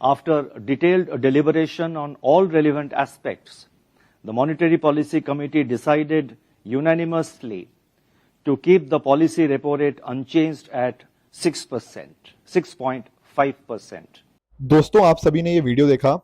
After detailed deliberation on all relevant aspects, the Monetary Policy Committee decided unanimously to keep the policy repo rate unchanged at 6%, 6.5%. दोस्तों, आप सभी ने ये video देखा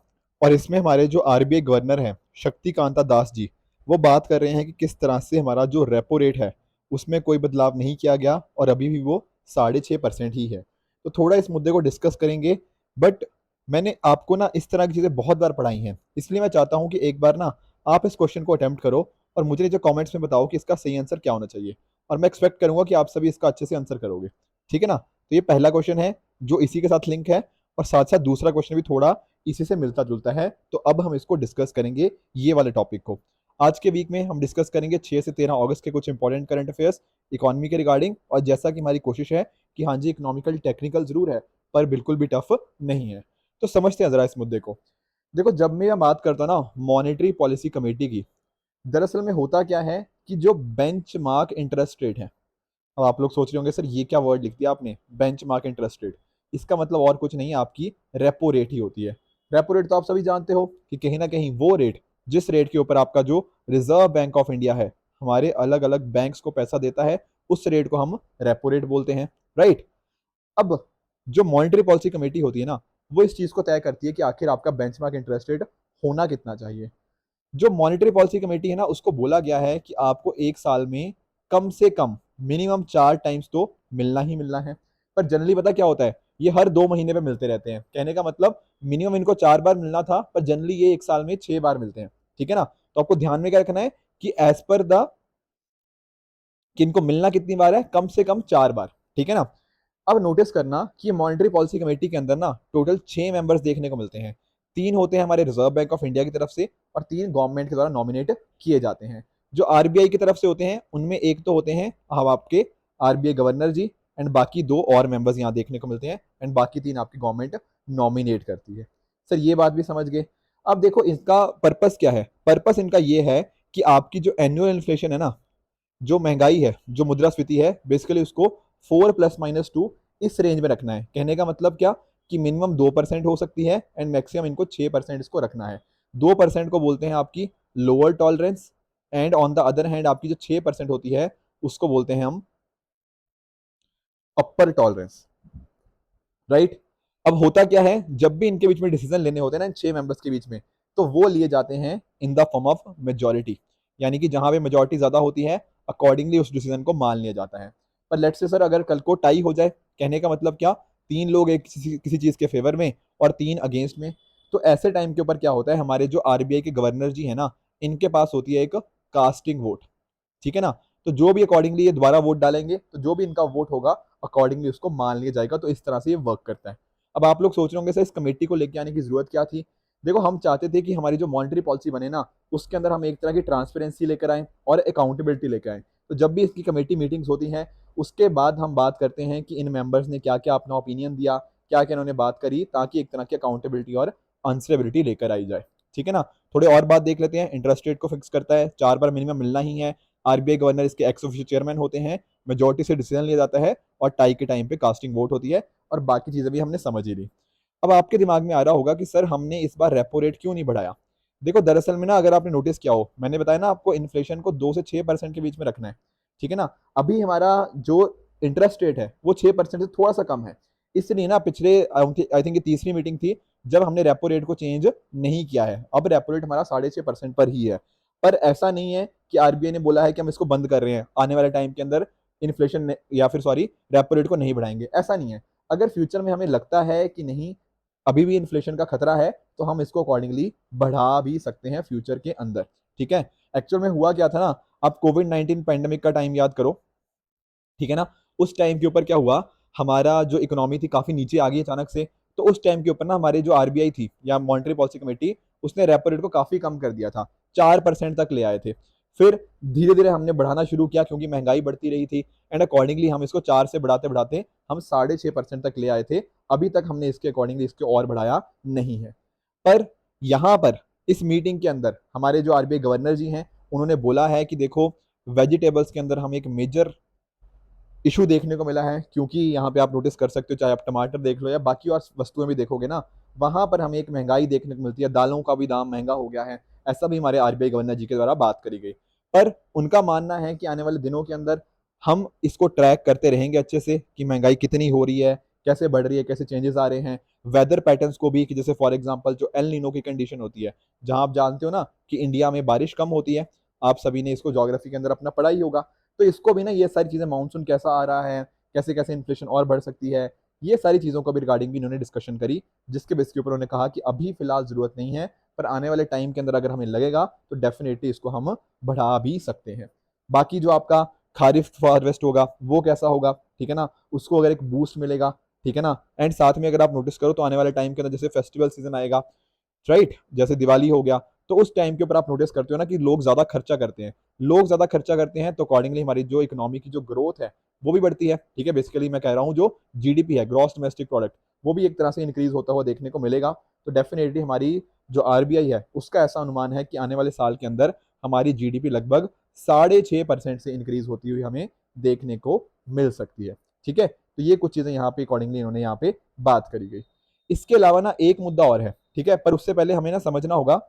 और इसमें हमारे जो आरबीआई गवर्नर हैं शक्तिकांता दास जी, वो बात कर रहे हैं कि किस तरह से हमारा जो रेपो रेट है उसमें कोई बदलाव नहीं किया गया और अभी भी वो 6.5% ही है। तो थोड़ा इस मुद्दे को डिस्कस करेंगे। बट मैंने आपको ना इस तरह की चीज़ें बहुत बार पढ़ाई हैं, इसलिए मैं चाहता हूँ कि एक बार ना आप इस क्वेश्चन को अटेम्प्ट करो और मुझे नीचे कॉमेंट्स में बताओ कि इसका सही आंसर क्या होना चाहिए, और मैं एक्सपेक्ट करूंगा कि आप सभी इसका अच्छे से आंसर करोगे। ठीक है ना? तो ये पहला क्वेश्चन है जो इसी के साथ लिंक है, और साथ साथ दूसरा क्वेश्चन भी थोड़ा इसी से मिलता जुलता है। तो अब हम इसको डिस्कस करेंगे, ये वाले टॉपिक को। आज के वीक में हम डिस्कस करेंगे 6 से 13 अगस्त के कुछ इंपॉर्टेंट करंट अफेयर्स इकोनॉमी के रिगार्डिंग, और जैसा कि हमारी कोशिश है कि हाँ जी, इकोनॉमिकल टेक्निकल जरूर है पर बिल्कुल भी टफ नहीं है। तो समझते हैं जरा इस मुद्दे को। देखो, जब मैं बात करता हूँ ना मॉनेटरी पॉलिसी कमेटी की, दरअसल में होता क्या है कि जो बेंचमार्क इंटरेस्ट रेट है, अब आप लोग सोच रहे होंगे सर ये क्या वर्ड लिख दिया आपने, बेंचमार्क इंटरेस्ट रेट। इसका मतलब और कुछ नहीं, आपकी रेपो रेट ही होती है। रेपो रेट तो आप सभी जानते हो कि कहीं ना कहीं वो रेट जिस रेट के ऊपर आपका जो रिजर्व बैंक ऑफ इंडिया है हमारे अलग अलग बैंक्स को पैसा देता है, उस रेट को हम रेपो रेट बोलते हैं, राइट। अब जो मॉनेटरी पॉलिसी कमेटी होती है ना, वो इस चीज को तय करती है कि आखिर आपका बेंचमार्क इंटरेस्ट रेट होना कितना चाहिए। जो मॉनेटरी पॉलिसी कमेटी है ना, उसको बोला गया है कि आपको एक साल में कम से कम मिनिमम 4 टाइम्स तो मिलना ही मिलना है। पर जनरली पता क्या होता है, ये हर 2 महीने पे मिलते रहते हैं। कहने का मतलब मिनिमम इनको 4 बार मिलना था, पर जनरली ये एक साल में 6 बार मिलते हैं। ठीक है ना? तो आपको ध्यान में क्या रखना है कि एज पर द कि इनको मिलना कितनी बार है, कम से कम 4 बार। ठीक है ना? अब नोटिस करना कि मॉनेटरी पॉलिसी कमेटी के अंदर ना टोटल 6 मेंबर्स देखने को मिलते हैं। 3 होते हैं हमारे रिजर्व बैंक ऑफ इंडिया की तरफ से, और 3 गवर्नमेंट के द्वारा नॉमिनेट किए जाते हैं। जो आरबीआई की तरफ से होते हैं उनमें एक तो होते हैं अब आपके आरबीआई गवर्नर जी, एंड बाकी 2 और मेंबर्स यहाँ देखने को मिलते हैं, एंड बाकी 3 आपकी गवर्नमेंट नॉमिनेट करती है। सर ये बात भी समझ गए। अब देखो इसका पर्पस क्या है। पर्पस इनका ये है कि आपकी जो एनुअल इन्फ्लेशन है ना, जो महंगाई है, जो मुद्रास्फीति है, बेसिकली उसको 4 ± 2 इस रेंज में रखना है। कहने का मतलब क्या कि मिनिमम 2% हो सकती है एंड मैक्सिमम इनको 6% इसको रखना है। 2% को बोलते हैं आपकी lower tolerance, and on the other hand आपकी जो 6% होती है उसको बोलते हैं हम अपर टॉलरेंस, राइट। अब होता क्या है, जब भी इनके बीच में डिसीजन लेने होते हैं ना इन 6 मेंबर्स के बीच में, तो वो लिए जाते हैं in the form of majority, यानी कि जहां पे मेजोरिटी ज्यादा होती है अकॉर्डिंगली उस डिसीजन को मान लिया जाता है। पर लेट्स से सर अगर कल को टाई हो जाए, कहने का मतलब क्या, 3 लोग एक किसी चीज के फेवर में और 3 अगेंस्ट में, तो ऐसे टाइम के ऊपर क्या होता है, हमारे जो आरबीआई के गवर्नर जी है ना, इनके पास होती है एक कास्टिंग वोट। ठीक है ना? तो जो भी अकॉर्डिंगली ये दोबारा वोट डालेंगे, तो जो भी इनका वोट होगा अकॉर्डिंगली उसको मान लिया जाएगा। तो इस तरह से ये वर्क करता है। अब आप लोग सोच रहे होंगे सर इस कमेटी को लेके आने की जरूरत क्या थी। देखो, हम चाहते थे कि हमारी जो मॉनेटरी पॉलिसी बने ना, उसके अंदर हम एक तरह की ट्रांसपेरेंसी लेकर आए और अकाउंटेबिलिटी लेकर आए। तो जब भी इसकी कमेटी मीटिंग्स होती हैं, उसके बाद हम बात करते हैं कि इन मेंबर्स ने क्या क्या अपना ओपिनियन दिया, क्या क्या इन्होंने बात करी, ताकि एक तरह की अकाउंटेबिलिटी और आंसरेबिलिटी लेकर आई जाए। ठीक है ना? थोड़े और बात देख लेते हैं। इंटरेस्ट रेट को फिक्स करता है, 4 बार मिनिमम मिलना ही है। आरबीआई गवर्नर इसके एक्स ऑफिशियल चेयरमैन होते हैं, मेजोरिटी से डिसीजन लिया जाता है, और टाई के टाइम पे कास्टिंग वोट होती है, और बाकी चीजें भी हमने समझ ही ली। अब आपके दिमाग में आ रहा होगा कि सर हमने इस बार रेपो रेट क्यों नहीं बढ़ाया। देखो, दरअसल में ना अगर आपने नोटिस किया हो, मैंने बताया ना आपको इन्फ्लेशन को 2 से 6% के बीच में रखना है। ठीक है ना? अभी हमारा जो इंटरेस्ट रेट है वो 6% से थोड़ा सा कम है। इसलिए ना पिछले आई थिंक ये तीसरी मीटिंग थी जब हमने रेपो रेट को चेंज नहीं किया है। अब रेपो रेट हमारा 6.5% पर ही है। पर ऐसा नहीं है कि आरबीआई ने बोला है कि हम इसको बंद कर रहे हैं, आने वाले टाइम के अंदर इन्फ्लेशन या फिर सॉरी रेपो रेट को नहीं बढ़ाएंगे, ऐसा नहीं है। अगर फ्यूचर में हमें लगता है कि नहीं अभी भी इन्फ्लेशन का खतरा है, तो हम इसको अकॉर्डिंगली बढ़ा भी सकते हैं फ्यूचर के अंदर। ठीक है? एक्चुअल में हुआ क्या था ना, आप कोविड-19 पैंडेमिक का टाइम याद करो। ठीक है ना? उस टाइम के ऊपर क्या हुआ, हमारा जो इकोनॉमी थी काफी नीचे आ गई अचानक से। तो उस टाइम के ऊपर ना हमारे जो आरबीआई थी या मॉनेटरी पॉलिसी कमेटी, उसने रेपो रेट को काफी कम कर दिया था, 4% तक ले आए थे। फिर धीरे धीरे हमने बढ़ाना शुरू किया क्योंकि महंगाई बढ़ती रही थी, एंड अकॉर्डिंगली हम इसको 4 से बढ़ाते बढ़ाते हम 6.5% तक ले आए थे। अभी तक हमने इसके अकॉर्डिंगली इसके और बढ़ाया नहीं है। पर यहाँ पर इस मीटिंग के अंदर हमारे जो आरबीआई गवर्नर जी हैं, उन्होंने बोला है कि देखो, वेजिटेबल्स के अंदर हम एक मेजर इशू देखने को मिला है, क्योंकि यहाँ पे आप नोटिस कर सकते हो, चाहे आप टमाटर देख लो या बाकी और वस्तुएं भी देखोगे ना, वहां पर हमें एक महंगाई देखने को मिलती है, दालों का भी दाम महंगा हो गया है। ऐसा भी हमारे आरबीआई गवर्नर जी के द्वारा बात करी गई। पर उनका मानना है कि आने वाले दिनों के अंदर हम इसको ट्रैक करते रहेंगे अच्छे से कि महंगाई कितनी हो रही है, कैसे बढ़ रही है, कैसे चेंजेस आ रहे हैं। वेदर पैटर्न्स को भी, कि जैसे फॉर एग्जांपल जो एल नीनो की कंडीशन होती है, जहां आप जानते हो ना कि इंडिया में बारिश कम होती है, आप सभी ने इसको ज्योग्राफी के अंदर अपना पढ़ा ही होगा। तो इसको भी ना, ये सारी चीजें, मानसून कैसा आ रहा है, कैसे कैसे इन्फ्लेशन और बढ़ सकती है, ये सारी चीजों को भी रिगार्डिंग भी इन्होंने डिस्कशन करी, जिसके बेस के ऊपर उन्होंने कहा कि अभी फिलहाल जरूरत नहीं है, पर आने वाले टाइम के अंदर अगर हमें लगेगा तो डेफिनेटली इसको हम बढ़ा भी सकते हैं। बाकी जो आपका खारिफ हार्वेस्ट होगा वो कैसा होगा, ठीक है ना, उसको अगर एक बूस्ट मिलेगा, ठीक है ना। एंड साथ में अगर आप नोटिस करो तो आने वाले टाइम के अंदर जैसे फेस्टिवल सीजन आएगा, राइट, जैसे दिवाली हो गया, तो उस टाइम के ऊपर आप नोटिस करते हो ना कि लोग ज्यादा खर्चा करते हैं। लोग ज्यादा खर्चा करते हैं तो अकॉर्डिंगली हमारी जो इकोनॉमी की जो ग्रोथ है वो भी बढ़ती है, ठीक है। बेसिकली मैं कह रहा हूँ जो जीडीपी है, ग्रॉस डोमेस्टिक प्रोडक्ट, वो भी एक तरह से इंक्रीज होता हुआ देखने को मिलेगा। तो डेफिनेटली हमारी जो आरबीआई है उसका ऐसा अनुमान है कि आने वाले साल के अंदर हमारी जीडीपी लगभग 6.5% से इंक्रीज होती हुई हमें देखने को मिल सकती है, ठीक है। तो ये कुछ चीजें यहाँ पे अकॉर्डिंगली इन्होंने यहाँ पे बात करी गई। इसके अलावा ना एक मुद्दा और है, ठीक है, पर उससे पहले हमें ना समझना होगा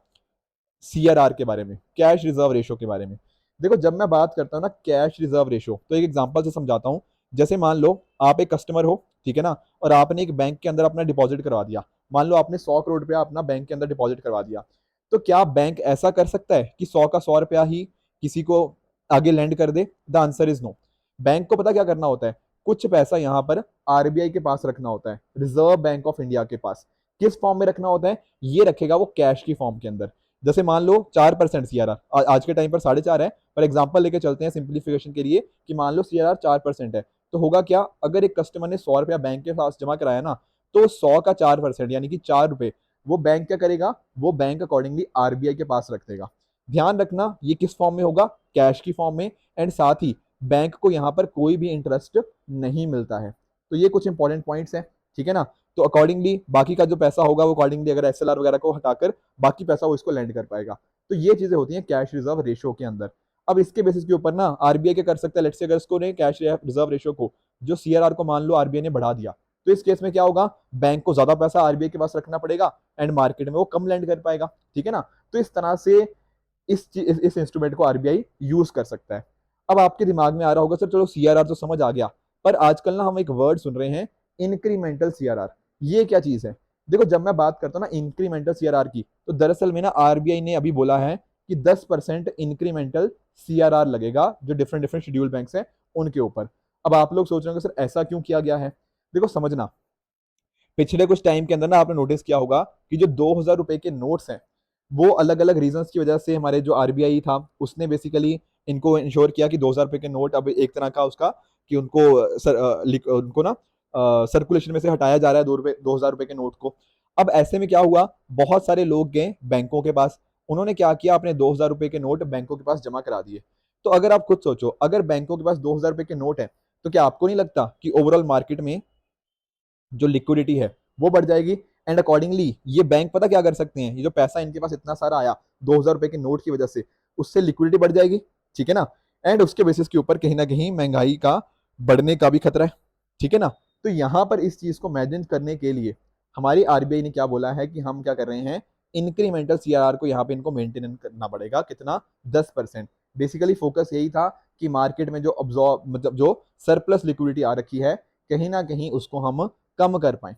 सीआरआर के बारे में, कैश रिजर्व रेशो के बारे में। देखो, जब मैं बात करता हूँ ना कैश रिजर्व रेशो, तो एक एग्जांपल से समझाता हूँ। जैसे मान लो आप एक कस्टमर हो, ठीक है ना, और आपने एक बैंक के अंदर अपना डिपॉजिट करवा दिया। मान लो आपने 100 करोड़ रुपया अपना बैंक के अंदर डिपॉजिट करवा दिया। तो क्या बैंक ऐसा कर सकता है कि 100 का 100 रुपया ही किसी को आगे लैंड कर दे? The answer is no. Bank को पता क्या करना होता है, कुछ पैसा यहाँ पर आरबीआई के पास रखना होता है, रिजर्व बैंक ऑफ इंडिया के पास। किस फॉर्म में रखना होता है? ये रखेगा वो कैश की फॉर्म के अंदर। जैसे मान लो 4% सीआरआर आज के टाइम पर 4.5 है, पर एग्जांपल लेके चलते हैं सिंप्लीफिकेशन के लिए कि मान लो सीआरआर 4% है। तो होगा क्या, अगर एक कस्टमर ने 100 रुपया बैंक के पास जमा कराया ना, तो 100 का 4% यानी कि 4 रुपए, वो बैंक क्या करेगा, वो बैंक अकॉर्डिंगली आरबीआई के पास रख देगा। ध्यान रखना ये किस फॉर्म में होगा, कैश की फॉर्म में। एंड साथ ही बैंक को यहाँ पर कोई भी इंटरेस्ट नहीं मिलता है। तो ये कुछ इंपॉर्टेंट पॉइंट्स हैं, ठीक है ना। तो अकॉर्डिंगली बाकी का जो पैसा होगा वो अकॉर्डिंगली अगर एसएलआर वगैरह को हटाकर बाकी पैसा वो इसको लैंड कर पाएगा। तो ये चीजें होती हैं कैश रिजर्व रेशो के अंदर। अब इसके बेसिस के ऊपर ना आरबीआई क्या कर सकता है, लेट्स से अगर इसको ने कैश रिजर्व रेशो को, जो सीआरआर को मान लो आरबीआई ने बढ़ा दिया, तो इस केस में क्या होगा, बैंक को ज्यादा पैसा आरबीआई के पास रखना पड़ेगा एंड मार्केट में वो कम लैंड कर पाएगा, ठीक है ना। तो इस तरह से इस इंस्ट्रूमेंट को आरबीआई यूज कर सकता है। अब आपके दिमाग में आ रहा होगा सर चलो सीआरआर तो समझ आ गया, पर आजकल ना हम एक वर्ड सुन रहे हैं, इंक्रीमेंटल सीआरआर। ये क्या चीज है? देखो, जब मैं बात करता हूँ ना इंक्रीमेंटल सीआरआर की, तो दरअसल में ना आरबीआई ने अभी बोला है कि 10% इंक्रीमेंटल सीआरआर लगेगा जो डिफरेंट डिफरेंट शेड्यूल बैंक्स हैं उनके ऊपर। अब आप लोग सोच रहे होंगे सर ऐसा क्यों किया गया है? देखो समझना, पिछले कुछ टाइम के अंदर ना आपने नोटिस किया होगा कि जो 2000 रुपए के नोट्स हैं, वो अलग अलग रीजंस की वजह से हमारे जो आरबीआई था उसने बेसिकली इनको इंश्योर किया कि 2000 रुपए के नोट अब एक तरह का उसका कि उनको ना सर्कुलेशन में से हटाया जा रहा है 2000 रुपए के नोट को। अब ऐसे में क्या हुआ, बहुत सारे लोग गए बैंकों के पास, उन्होंने क्या किया, अपने 2000 रुपए के नोट बैंकों के पास जमा करा दिए। तो अगर आप खुद सोचो, अगर बैंकों के पास 2000 रुपए के नोट है, तो क्या आपको नहीं लगता कि ओवरऑल मार्केट में जो लिक्विडिटी है वो बढ़ जाएगी? एंड अकॉर्डिंगली ये बैंक पता क्या कर सकते हैं, ये जो पैसा इनके पास इतना सारा आया 2000 रुपए के नोट की वजह से, उससे लिक्विडिटी बढ़ जाएगी, ठीक है ना। एंड उसके बेसिस के ऊपर कहीं ना कहीं महंगाई का बढ़ने का भी खतरा है, ठीक है ना। तो यहाँ पर इस चीज को मैनेज करने के लिए हमारी आरबीआई ने क्या बोला है कि हम क्या कर रहे हैं, इंक्रीमेंटल सीआरआर को यहाँ पे इनको मेंटेन करना पड़ेगा, कितना, 10%। बेसिकली फोकस यही था कि मार्केट में जो अब्जॉर्ब मतलब जो सरप्लस लिक्विडिटी आ रखी है, कहीं ना कहीं उसको हम कम कर पाए,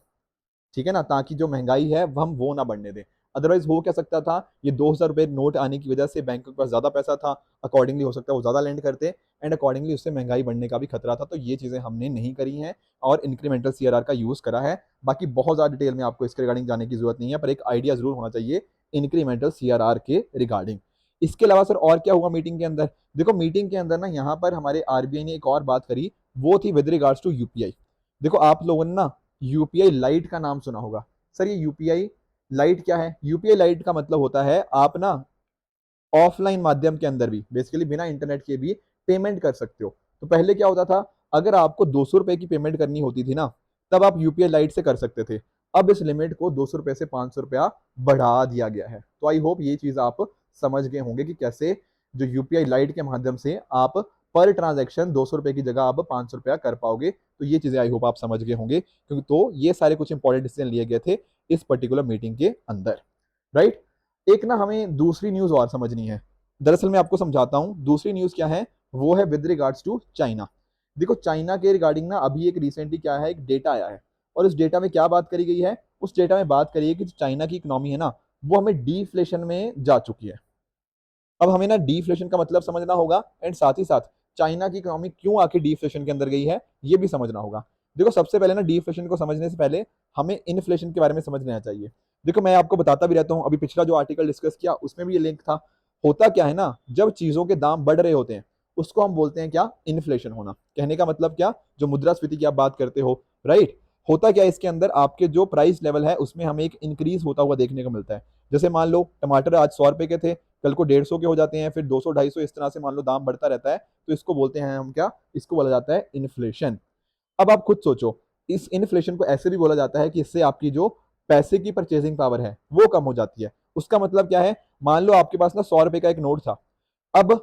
ठीक है ना, ताकि जो महंगाई है हम वो ना बढ़ने दें। अदरवाइज हो क्या सकता था, ये 2000 रुपए नोट आने की वजह से बैंकों के पास ज्यादा पैसा था, अकॉर्डिंगली हो सकता है वो ज्यादा लेंड करते एंड अकॉर्डिंगली उससे महंगाई बढ़ने का भी खतरा था। तो ये चीजें हमने नहीं करी हैं और इंक्रीमेंटल सीआरआर का यूज करा है। बाकी बहुत ज्यादा डिटेल में आपको इसके रिगार्डिंग जाने की जरूरत नहीं है, पर एक आइडिया जरूर होना चाहिए इंक्रीमेंटल सीआरआर के रिगार्डिंग। इसके अलावा सर और क्या हुआ मीटिंग के अंदर? देखो मीटिंग के अंदर ना यहाँ पर हमारे आरबीआई ने एक और बात करी, वो थी विद रिगार्ड्स टू यूपीआई। देखो आप लोगों ने ना यूपीआई लाइट का नाम सुना होगा। सर ये यूपीआई लाइट क्या है? यूपीआई लाइट का मतलब होता है आप ना ऑफलाइन माध्यम के अंदर भी, बेसिकली बिना इंटरनेट के भी पेमेंट कर सकते हो। तो पहले क्या होता था, अगर आपको 200 रुपए की पेमेंट करनी होती थी ना, तब आप यूपीआई लाइट से कर सकते थे। अब इस लिमिट को 200 रुपए से 500 रुपया बढ़ा दिया गया है। तो आई होप ये चीज आप समझ गए होंगे कि कैसे जो यूपीआई लाइट के माध्यम से आप पर ट्रांजैक्शन 200 रुपए की जगह आप 500 रुपया कर पाओगे। तो ये चीजें आई होप आप समझ गए होंगे, क्योंकि तो ये सारे कुछ इंपॉर्टेंट डिसीजन लिए गए थे इस पर्टिकुलर मीटिंग के अंदर, राइट। एक ना हमें दूसरी न्यूज और समझनी है। दरअसल मैं आपको समझाता हूं दूसरी न्यूज क्या है। वो है विद रिगार्ड्स टू चाइना। देखो चाइना के रिगार्डिंग ना अभी एक रिसेंटली क्या है, एक डेटा आया है, और उस डेटा में क्या बात करी गई है, उस डेटा में बात करी है कि चाइना की इकोनॉमी है ना, वो हमें डीफ्लेशन में जा चुकी है। अब हमें ना डीफ्लेशन का मतलब समझना होगा, एंड साथ ही साथ चाइना की इकोनॉमी क्यों आके डीफ्लेशन के अंदर गई है ये भी समझना होगा। देखो सबसे पहले ना डीफ्लेशन को समझने से पहले हमें इन्फ्लेशन के बारे में समझ लेना चाहिए। देखो मैं आपको बताता भी रहता हूँ, अभी पिछला जो आर्टिकल डिस्कस किया उसमें भी ये लिंक था। होता क्या है ना, जब चीजों के दाम बढ़ रहे होते हैं उसको हम बोलते हैं क्या, इन्फ्लेशन होना। कहने का मतलब क्या, जो मुद्रास्फीति की आप बात करते हो, राइट। होता क्या है इसके अंदर, आपके जो प्राइस लेवल है उसमें हमें एक इंक्रीज होता हुआ देखने को मिलता है। जैसे मान लो टमाटर आज 100 रुपए के थे, कल को 150 के हो जाते हैं, फिर 200 250 इस तरह से मान लो दाम बढ़ता रहता है। तो इसको बोलते हैं हम क्या, इसको बोला जाता है इन्फ्लेशन। अब आप खुद सोचो, इस इन्फ्लेशन को ऐसे भी बोला जाता है कि इससे आपकी जो पैसे की परचेजिंग पावर है वो कम हो जाती है। उसका मतलब क्या है, मान लो आपके पास ना 100 रुपए का एक नोट था। अब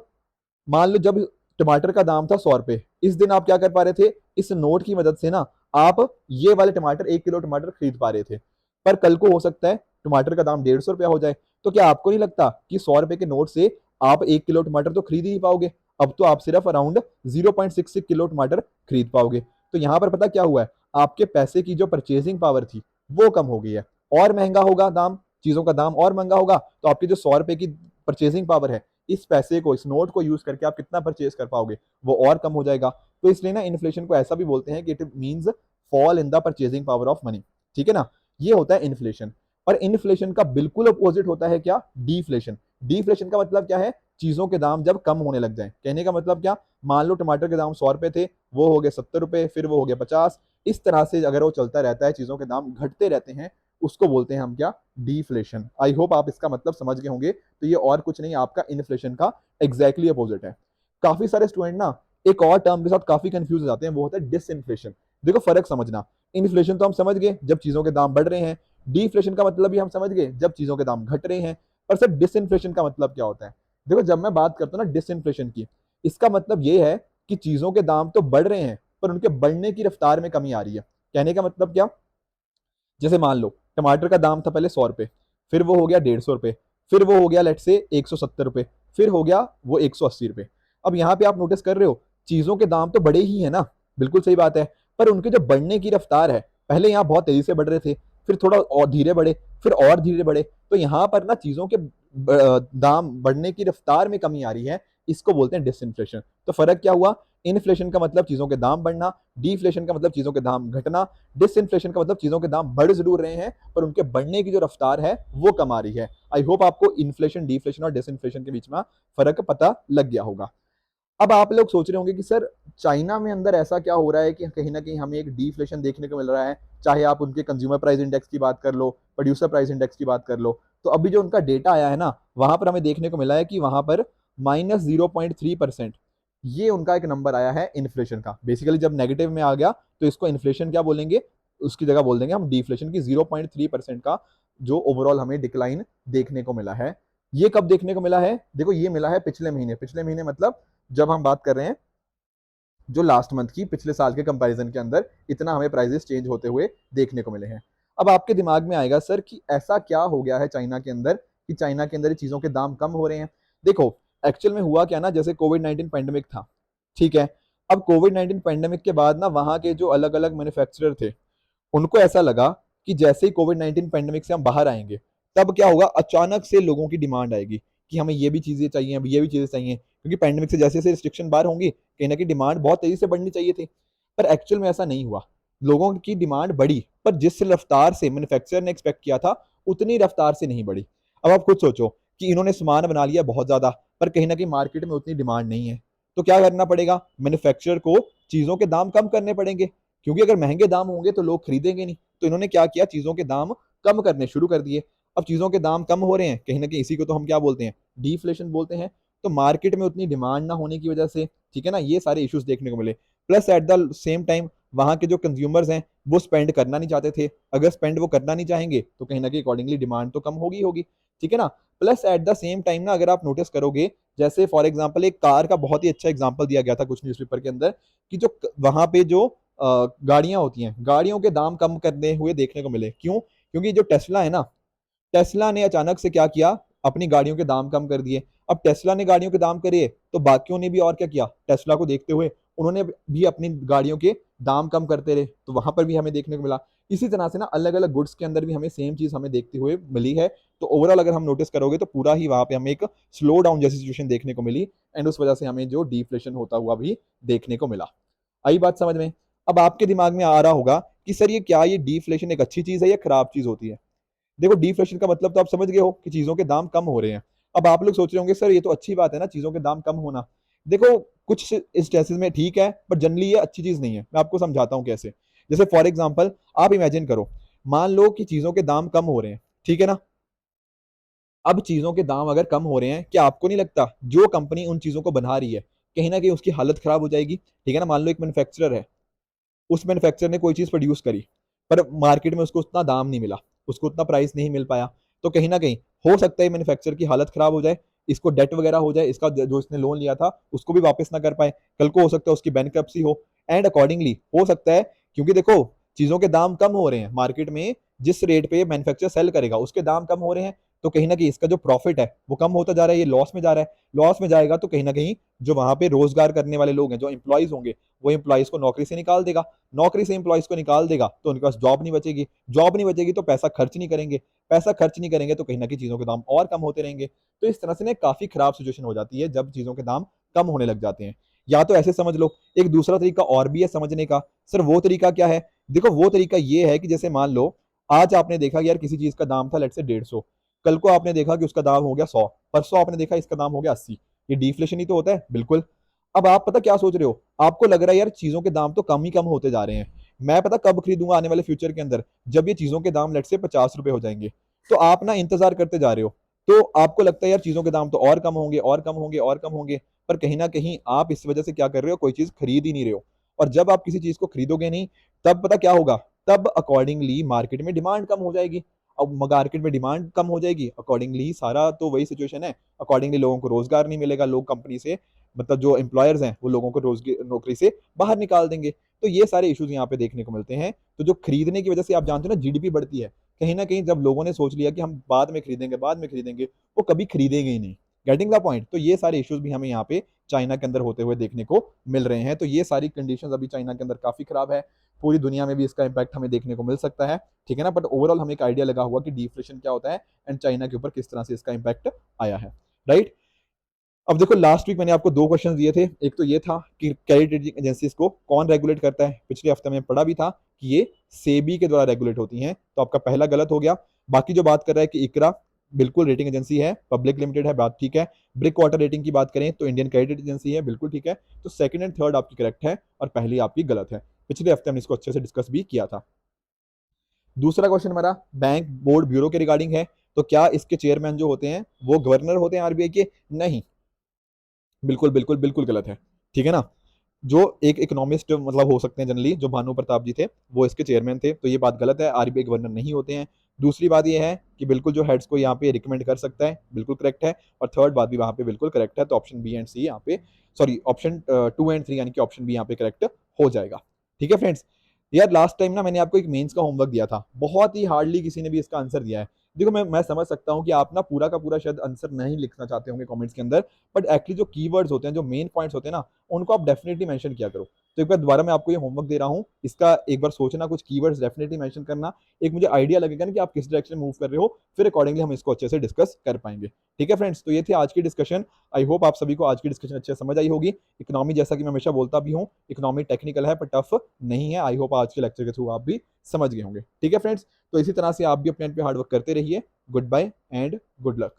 मान लो जब टमाटर का दाम था 100 रुपए, इस दिन आप क्या कर पा रहे थे, इस नोट की मदद से ना आप ये वाले टमाटर 1 किलो टमाटर खरीद पा रहे थे। पर कल को हो सकता है टमाटर का दाम 150 रुपया हो जाए। तो क्या आपको नहीं लगता कि 100 रुपए के नोट से आप 1 किलो टमाटर तो खरीद ही नहीं पाओगे। अब तो आप सिर्फ अराउंड 0.66 किलो टमाटर खरीद पाओगे। तो यहाँ पर पता क्या हुआ है, आपके पैसे की जो परचेजिंग पावर थी वो कम हो गई है। और महंगा होगा दाम, चीजों का दाम और महंगा होगा, तो आपकी जो 100 रुपए की परचेजिंग पावर है, इस पैसे को, इस नोट को यूज करके आप कितना परचेज कर पाओगे वो और कम हो जाएगा। तो इसलिए ना इन्फ्लेशन को ऐसा भी बोलते हैं कि it means fall in the purchasing power of money. ठीक है ना, ये होता है इन्फ्लेशन। और इन्फ्लेशन का बिल्कुल अपोजिट होता है क्या, डीफ्लेशन। डीफ्लेशन का मतलब क्या है, चीजों के दाम जब कम होने लग जाए। कहने का मतलब क्या, मान लो टमाटर के दाम 100 रुपए थे, वो हो गए 70 रुपए, फिर वो हो गया 50। इस तरह से अगर वो चलता रहता है, चीजों के दाम घटते रहते हैं, उसको बोलते हैं हम क्या, डीफ्लेशन। आई होप आप इसका मतलब समझ गए होंगे। तो ये और कुछ नहीं, आपका इन्फ्लेशन का एग्जैक्टली अपोजिट है। काफी सारे स्टूडेंट ना एक और टर्म के साथ काफी कंफ्यूज हो जाते हैं, वो होता है डिसइन्फ्लेशन। देखो फर्क समझना, इन्फ्लेशन तो हम समझ गए जब चीजों के दाम बढ़ रहे हैं, डीफ्लेशन का मतलब भी हम समझ गए जब चीजों के दाम घट रहे हैं। पर सर डिसइन्फ्लेशन का मतलब क्या होता है। देखो जब मैं बात करता हूँ ना डिसइन्फ्लेशन की, इसका मतलब ये है कि चीजों के दाम तो बढ़ रहे हैं पर उनके बढ़ने की रफ्तार में कमी आ रही है। कहने का मतलब क्या, जैसे मान लो टमाटर का दाम था पहले 100 रुपए, फिर वो हो गया 150 रुपए, फिर वो हो गया लेट से 170 रुपए, फिर हो गया वो 180 रुपए। अब यहाँ पे आप नोटिस कर रहे हो चीजों के दाम तो बड़े ही है ना, बिल्कुल सही बात है। पर उनके जो बढ़ने की रफ्तार है, पहले यहाँ बहुत तेजी से बढ़ रहे थे, फिर थोड़ा और धीरे बढ़े, फिर और धीरे बढ़े। तो यहाँ पर ना चीजों के दाम बढ़ने की रफ्तार में कमी आ रही है, इसको बोलते हैं डिसइन्फ्लेशन। तो फर्क क्या हुआ, इन्फ्लेशन का मतलब चीजों के दाम बढ़ना, डीफ्लेशन का मतलब चीजों के दाम घटना, डिसइन्फ्लेशन का मतलब चीजों के दाम बढ़ जरूर रहे हैं पर उनके बढ़ने की जो रफ्तार है वो कम आ रही है। आई होप आपको इन्फ्लेशन, डिफ्लेशन और डिसइन्फ्लेशन के बीच में फर्क पता लग गया होगा। अब आप लोग सोच रहे होंगे कि सर चाइना में अंदर ऐसा क्या हो रहा है कि कहीं ना कहीं हमें एक डीफ्लेशन देखने को मिल रहा है। चाहे आप उनके कंज्यूमर प्राइस इंडेक्स की बात कर लो, प्रोड्यूसर प्राइस इंडेक्स की बात कर लो, तो अभी जो उनका डेटा आया है ना, वहां पर हमें देखने को मिला है कि वहां पर -0.3% ये उनका एक नंबर आया है इन्फ्लेशन का। बेसिकली जब नेगेटिव में आ गया तो इसको इन्फ्लेशन क्या बोलेंगे, उसकी जगह बोल देंगे हम डिफ्लेशन की। 0.3% का जो ओवरऑल हमें डिक्लाइन देखने को मिला है। ये कब देखने को मिला है, देखो ये मिला है पिछले महीने। पिछले महीने मतलब जब हम बात कर रहे हैं जो लास्ट मंथ की, पिछले साल के कंपैरिजन के अंदर इतना हमें प्राइसेस चेंज होते हुए देखने को मिले हैं। अब आपके दिमाग में आएगा सर कि ऐसा क्या हो गया है चाइना के अंदर कि चाइना के अंदर चीजों के दाम कम हो रहे हैं। देखो एक्चुअल में हुआ क्या ना, जैसे कोविड-19 पैंडेमिक था, ठीक है। अब कोविड-19 पैंडेमिक के बाद ना वहां के जो अलग अलग मैन्युफैक्चरर थे, उनको ऐसा लगा कि जैसे ही कोविड-19 पैंडेमिक से हम बाहर आएंगे, तब क्या होगा, अचानक से लोगों की डिमांड आएगी कि हमें ये भी चीजें चाहिए, अब ये भी चीजें चाहिए। क्योंकि पैंडेमिक से जैसे जैसे रिस्ट्रिक्शन बाहर होंगी, कहीं ना कहीं डिमांड बहुत तेजी से बढ़नी चाहिए थी। पर एक्चुअल में ऐसा नहीं हुआ, लोगों की डिमांड बढ़ी पर जिस रफ्तार से मैन्युफैक्चरर ने एक्सपेक्ट किया था उतनी रफ्तार से नहीं बढ़ी। अब आप खुद सोचो कि इन्होंने सामान बना लिया बहुत ज्यादा, पर कहीं ना कहीं मार्केट में उतनी डिमांड नहीं है। तो क्या करना पड़ेगा, मैन्युफैक्चरर को चीजों के दाम कम करने पड़ेंगे, क्योंकि अगर महंगे दाम होंगे तो लोग खरीदेंगे नहीं। तो इन्होंने क्या किया, चीजों के दाम कम करने शुरू कर दिए। अब चीजों के दाम कम हो रहे हैं, कहीं ना कहीं इसी को तो हम क्या बोलते हैं, डीफ्लेशन बोलते हैं। तो मार्केट में उतनी डिमांड ना होने की वजह से, ठीक है ना, ये सारे इश्यूज देखने को मिले। Plus at the same time वहां के जो कंज्यूमर्स हैं वो स्पेंड करना नहीं चाहते थे। अगर स्पेंड वो करना नहीं चाहेंगे तो कहीं ना कहीं अकॉर्डिंगली डिमांड तो कम होगी होगी, ठीक है ना। Plus at the same time ना अगर आप नोटिस करोगे जैसे फॉर एग्जांपल एक कार का बहुत ही अच्छा एग्जांपल दिया गया था कुछ न्यूज़पेपर के अंदर कि जो वहां पे जो गाड़ियां होती हैं, गाड़ियों के दाम कम करने हुए देखने को मिले। क्यों? क्योंकि जो टेस्ला है ना, टेस्ला ने अचानक से क्या किया, अपनी गाड़ियों के दाम कम कर दिए। अब टेस्ला ने गाड़ियों के दाम करे तो बाकियों ने भी और क्या किया, टेस्ला को देखते हुए उन्होंने भी अपनी गाड़ियों के दाम कम करते रहे, तो वहां पर भी हमें देखने को मिला। इसी तरह से ना अलग अलग गुड्स के अंदर भी हमें सेम चीज हमें देखते हुए मिली है। तो ओवरऑल अगर हम नोटिस करोगे तो पूरा ही वहां पे हमें एक स्लो डाउन जैसी सिचुएशन देखने को मिली, एंड उस वजह से हमें जो डिफ्लेशन होता हुआ भी देखने को मिला। आई बात समझ में? अब आपके दिमाग में आ रहा होगा कि सर ये क्या, ये डिफ्लेशन एक अच्छी चीज है या खराब चीज होती है? देखो, डिफ्लेशन का मतलब तो आप समझ गए हो कि चीजों के दाम कम हो रहे हैं। अब आप लोग सोच रहे होंगे सर ये तो अच्छी बात है ना, चीजों के दाम कम होना। देखो, कुछ इस केसेस में ठीक है, पर जनरली ये अच्छी चीज नहीं है। मैं आपको समझाता हूँ कैसे। जैसे फॉर एग्जाम्पल आप इमेजिन करो, मान लो कि चीजों के दाम कम हो रहे हैं, ठीक है ना। अब चीजों के दाम अगर कम हो रहे हैं, क्या आपको नहीं लगता जो कंपनी उन चीजों को बना रही है, कहीं ना कहीं उसकी हालत खराब हो जाएगी? ठीक है ना। मान लो एक मैन्युफैक्चरर है, उस मैन्युफैक्चरर ने कोई चीज प्रोड्यूस करी, पर मार्केट में उसको उतना दाम नहीं मिला, उसको उतना प्राइस नहीं मिल पाया, तो कहीं ना कहीं हो सकता है मैन्युफैक्चरर की हालत खराब हो जाए, इसको डेट वगैरह हो जाए, इसका जो इसने लोन लिया था उसको भी वापस ना कर पाए, कल को हो सकता है उसकी बैंकरप्सी हो। एंड अकॉर्डिंगली हो सकता है, क्योंकि देखो चीजों के दाम कम हो रहे हैं मार्केट में, जिस रेट पे मैन्युफैक्चरर सेल करेगा उसके दाम कम हो रहे हैं, तो कहीं ना कहीं इसका जो प्रॉफिट है वो कम होता जा रहा है, ये लॉस में जा रहा है। लॉस में जाएगा तो कहीं ना कहीं जो वहां पे रोजगार करने वाले लोग हैं, जो एम्प्लॉयज होंगे, वो एम्प्लॉयज को नौकरी से निकाल देगा। नौकरी से एम्प्लॉयज को निकाल देगा तो उनके पास जॉब नहीं बचेगी, जॉब नहीं बचेगी तो पैसा खर्च नहीं करेंगे, पैसा खर्च नहीं करेंगे तो कहीं ना कहीं चीजों के दाम और कम होते रहेंगे। तो इस तरह से ना काफी खराब सिचुएशन हो जाती है जब चीजों के दाम कम होने लग जाते हैं। या तो ऐसे समझ लो, एक दूसरा तरीका और भी है समझने का। सर वो तरीका क्या है? देखो वो तरीका ये है कि जैसे मान लो आज आपने देखा कि यार किसी चीज का दाम था लेट से 150, कल को आपने देखा कि उसका दाम हो गया 100, परसों आपने देखा इसका दाम हो गया 80। ये डिफ्लेशन ही तो होता है, बिल्कुल। अब आप पता क्या सोच रहे हो, आपको लग रहा है यार चीजों के दाम तो कम ही कम होते जा रहे हैं, मैं पता कब खरीदूंगा आने वाले फ्यूचर के अंदर, जब ये चीजों के दाम लेट से 50 रुपए हो जाएंगे। तो आप ना इंतजार करते जा रहे हो, तो आपको लगता है यार चीजों के दाम तो और कम होंगे और कम होंगे और कम होंगे, पर कहीं ना कहीं आप इस वजह से क्या कर रहे हो, कोई चीज खरीद ही नहीं रहे हो। और जब आप किसी चीज को खरीदोगे नहीं, तब पता क्या होगा, तब अकॉर्डिंगली मार्केट में डिमांड कम हो जाएगी। अब मार्केट में डिमांड कम हो जाएगी, अकॉर्डिंगली सारा तो वही सिचुएशन है, अकॉर्डिंगली लोगों को रोजगार नहीं मिलेगा, लोग कंपनी से, मतलब जो एम्प्लॉयर्स हैं वो लोगों को नौकरी से बाहर निकाल देंगे। तो ये सारे इश्यूज यहाँ पे देखने को मिलते हैं। तो जो खरीदने की वजह से आप जानते हो ना जीडीपी बढ़ती है, कहीं ना कहीं जब लोगों ने सोच लिया कि हम बाद में खरीदेंगे बाद में खरीदेंगे, वो कभी खरीदेंगे ही नहीं। Getting the point? तो ये सारे इश्यूज भी हमें यहाँ पे चाइना के अंदर होते हुए देखने को मिल रहे हैं। तो ये सारी कंडीशंस अभी चाइना के अंदर काफी खराब है, पूरी दुनिया में भी इसका इम्पैक्ट हमें देखने को मिल सकता है। ठीक है ना। बट ओवरऑल हमें एक आइडिया लगा हुआ कि डिफ्लेशन क्या होता है एंड चाइना के ऊपर किस तरह से इसका इम्पैक्ट आया है। राइट। अब देखो लास्ट वीक मैंने आपको दो क्वेश्चन दिए थे। एक तो ये था कि क्रेडिट रेटिंग एजेंसीज को कौन रेगुलेट करता है, पिछले हफ्ते में पढ़ा भी था कि ये सेबी के द्वारा रेगुलेट होती हैं, तो आपका पहला गलत हो गया। बाकी जो बात कर रहा है कि इकरा बिल्कुल रेटिंग एजेंसी है, पब्लिक लिमिटेड है, बात ठीक है। ब्रिक वाटर रेटिंग की बात करें तो इंडियन क्रेडिट एजेंसी है, बिल्कुल ठीक है। तो सेकंड एंड थर्ड आपकी करेक्ट है और पहली आपकी गलत है। पिछले हफ्ते हमने इसको अच्छे से डिस्कस भी किया था। दूसरा क्वेश्चन हमारा बैंक बोर्ड ब्यूरो के रिगार्डिंग है। तो क्या इसके चेयरमैन जो होते हैं वो गवर्नर होते हैं आरबीआई के? नहीं, बिल्कुल बिल्कुल बिल्कुल गलत है। ठीक है ना। जो एक इकोनॉमिस्ट मतलब हो सकते हैं जनरली, जो भानु प्रताप जी थे वो इसके चेयरमैन थे, तो ये बात गलत है, आरबीआई गवर्नर नहीं होते हैं। दूसरी बात ये है कि बिल्कुल जो हेड्स को यहाँ पे रिकमेंड कर सकता है, बिल्कुल करेक्ट है। और थर्ड बात भी वहाँ पे बिल्कुल करेक्ट है, तो ऑप्शन बी एंड सी यहाँ पे, सॉरी ऑप्शन 2 एंड 3 यानी कि ऑप्शन बी यहाँ पे करेक्ट हो जाएगा। ठीक है फ्रेंड्स। यार लास्ट टाइम ना मैंने आपको एक मेंस का होमवर्क दिया था, बहुत ही हार्डली किसी ने भी इसका आंसर दिया है। देखो मैं समझ सकता हूँ कि आप ना पूरा का पूरा शायद आंसर नहीं लिखना चाहते होंगे कमेंट्स के अंदर, बट एक्चुअली जो कीवर्ड्स होते हैं, जो मेन पॉइंट्स होते हैं ना, उनको आप डेफिनेटली मेंशन किया करो। तो एक बार दोबारा मैं आपको ये होमवर्क दे रहा हूँ, इसका एक बार सोचना, कुछ कीवर्ड्स डेफिनेटली मेंशन करना, एक मुझे आइडिया लगेगा ना कि आप किस डायरेक्शन में मूव कर रहे हो, फिर अकॉर्डिंगली हम इसको अच्छे से डिस्कस कर पाएंगे। ठीक है फ्रेंड्स, तो ये थी आज की डिस्कशन। आई होप आप सभी को आज की डिस्कशन अच्छे से समझ आई होगी। इकोनॉमी, जैसा कि मैं हमेशा बोलता भी हूँ, इकोनॉमी टेक्निकल है पर टफ नहीं है। आई होप आज के लेक्चर के थ्रू आप भी समझ गए होंगे। ठीक है फ्रेंड्स, तो इसी तरह से आप भी अपने पे हार्डवर्क करते रहिए। Good bye and good luck.